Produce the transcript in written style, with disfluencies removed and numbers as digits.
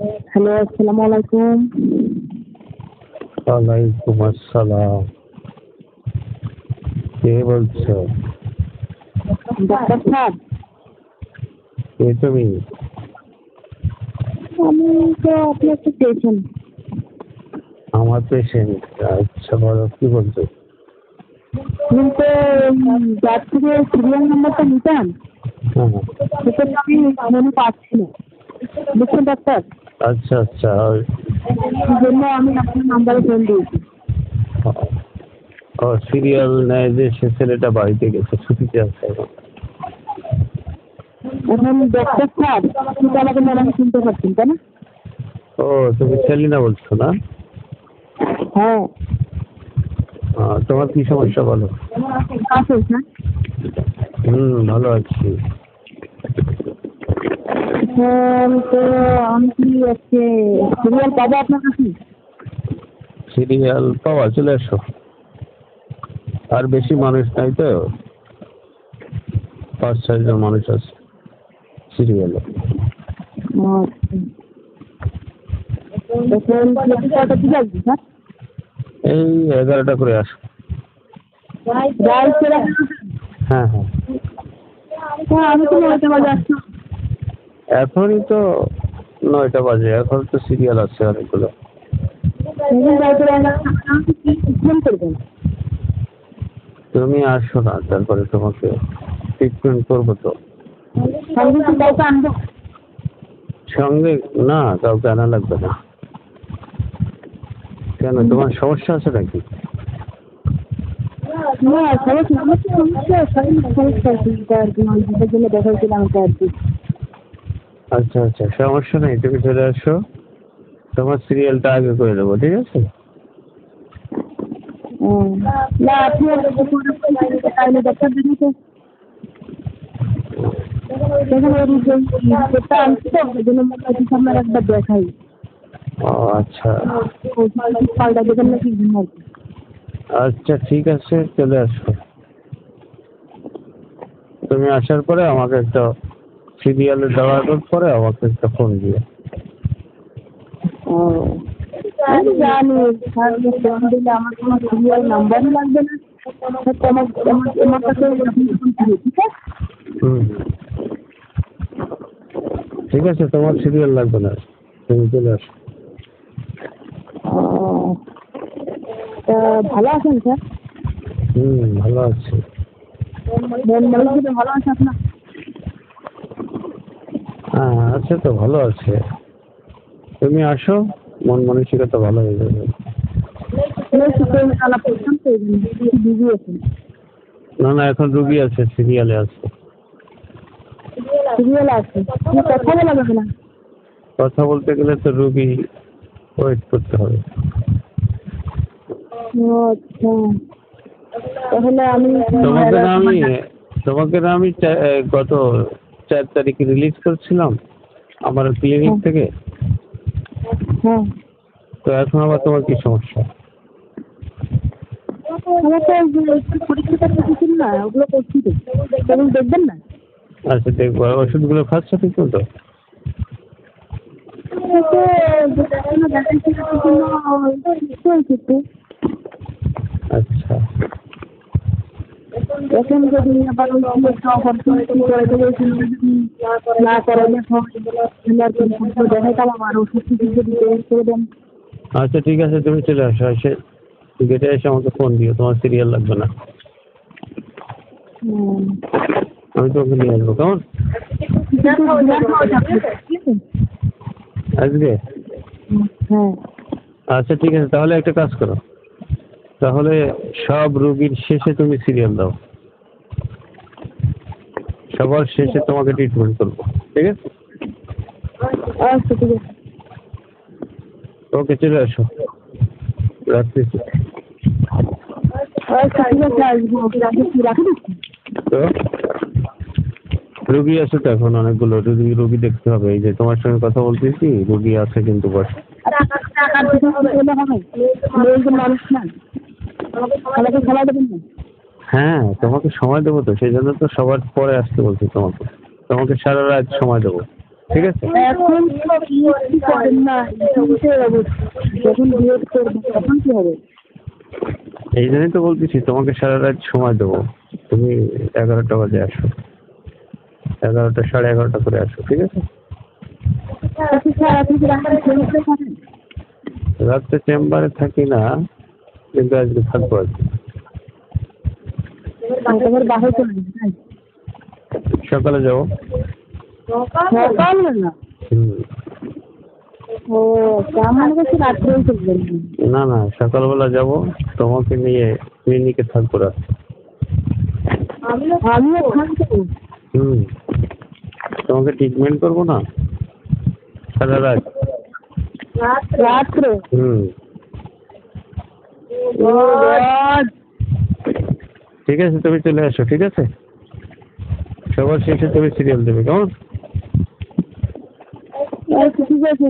Hello, আসসালামু আলাইকুম। ওয়ালাইকুম আসসালাম। কে বলছো? ডাক্তার সাহেব, কে তুমি? আমি তো আপনি একটা পেশেন্ট। আমার পেশেন্ট? আচ্ছা, বলো কি বলছো? কিন্তু যার থেকে সিরিয়াল নাম্বারটা নিতাম হ্যাঁ হ্যাঁ। সেটা তো আমি মনে পাচ্ছি না, বুঝছেন ডাক্তার? আচ্ছা আচ্ছা। সেই জন্য আমি আপনার নাম্বারে ফোন দিয়েছি। ও সিরিয়াল নেয় যে সে ছেলেটা বাড়িতে গেছে, ছুটিতে আছে এখন। এখন ডাক্তার সাহেব, আপনি তো আমাকে ম্যাডাম শুনতে পাচ্ছেন তাই না? ও তুমি সেলিনা বলছো না? হ্যাঁ। তোমার কি সমস্যা বলো? আছে স্যার। ভালো আছি। তো আমি কি আজকে সিরিয়াল পাবো আপনার কাছে? সিরিয়াল পাওয়া, চলে এসো। আর বেশি মানুষ নাই তো, 5-6 জন মানুষ আছে সিরিয়ালে। কটা ঠিক আছে স্যার? এই 11টা করে আসো। হ্যাঁ হ্যাঁ। আমি তো 9টা বাজে আসছি। এখনই তো 9টা বাজে, এখন তো সিরিয়াল আছে অনেকগুলো। তুমি আসো না, তারপরে তোমাকে ট্রিটমেন্ট করবো তো। সঙ্গে না, কাউকে আনা লাগবে না। কেন, তোমার সমস্যা আছে নাকি? আচ্ছা আচ্ছা, সমস্যা নেই, তুমি চলে আসো। তোমার সিরিয়ালটা আগে করে দেবো, ঠিক আছে? একবার দেখাই। ও আচ্ছা পাল্টা দেবেন নাকি? আচ্ছা, ঠিক আছে, চলে আসো। তুমি আসার পরে আমাকে একটা সিরিয়ালে দেওয়ার পরে আমাকে একটা ফোন দিও। আমি জানি ফোন দিলে আমার কোনো সিরিয়াল নাম্বারই লাগবে না। আমার কাছে ঠিক আছে। ঠিক আছে, তোমার সিরিয়াল লাগবে না, তুমি চলে আসো। তা ভালো আছেন স্যার? ভালো আছি। মন মানসিকতা ভালো আছে আপনার? হ্যাঁ আছে তো, ভালো আছে। তুমি আসো, মন মানসিকতা ভালো হয়ে যাবে। না না, এখন রুগী আছে, সিরিয়ালে আছে। সিরিয়াল আছে, কথা বলা যাবে না? কথা বলতে গেলে তো রুগী ওয়েট করতে হবে। আচ্ছা, তাহলে আমি তোমাকে না আমি গত 4 তারিখে রিলিজ করছিলাম আমার ক্লিনিক থেকে। হ্যাঁ। তো এখন আবার তোমার কি সমস্যা? পরীক্ষা করতেছিল না, ওগুলো করছি তো, সেগুলো দেখবেন না? আচ্ছা দেখবো। ওষুধগুলো খাচ্ছ ঠিক মতো? আচ্ছা, এখন যদি আবার না করালে দেখাইতাম আমার ওষুধ যদি করে দেন। আচ্ছা ঠিক আছে, তুমি চলে আসো, এসে গেটে এসে আমাকে ফোন দিও, তোমার সিরিয়াল লাগবে না, আমি তোমাকে নিয়ে আসবো। কেমন আজকে? হ্যাঁ। আচ্ছা ঠিক আছে, তাহলে একটা কাজ করো, তাহলে সব রোগীর শেষে তুমি সিরিয়াল দাও, সবার শেষে তোমাকে ট্রিটমেন্ট করবো, ঠিক আছে? আচ্ছা ঠিক আছে। ওকে, চলে আসো, রাখতেছি। আচ্ছা ঠিক আছে, আসবো। রাখি দিচ্ছি। তো রুগী আছে তো এখন অনেকগুলো, রুগী দেখতে হবে। এই যে তোমার সঙ্গে কথা বলতেছি, রুগী আছে কিন্তু বস। হ্যাঁ, তোমাকে সময় দেবো তো, সেই জন্য তো সবার পরে আসতে বলছি তোমাকে। তোমাকে সারা রাত সময় দেবো। ঠিক আছে? এখন তো কি করেন না, যখন বিয়ে করবো তখন কি হবে? এই জন্যই তো বলতেছি তোমাকে সারা রাত সময় দেবো, তুমি 11টা বাজে আসো, 11টা 11:30 করে আসো, ঠিক আছে? আচ্ছা স্যার, আপনি কি রাস্তায় চলতে পারেন? রাত্রে চেম্বারে থাকি না, কিন্তু আজকে থাকবো আর কি। তোমার বাসায় চলে যাই সকালে যাবো। সকালে না? ও, আমার কাছে রাত্রেই চলবেন। না না, সকালবেলা যাব, তোমাকে নিয়ে ক্লিনিকে থাকবো রাত। আমিও থাকবো। তোমাকে ট্রিটমেন্ট করবো না সারা রাত। রাত্রে? ও গড! ঠিক আছে, তুমি চলে আসো, ঠিক আছে? সবার শেষে তুমি সিরিয়াল দেবে, কেমন? ঠিক আছে।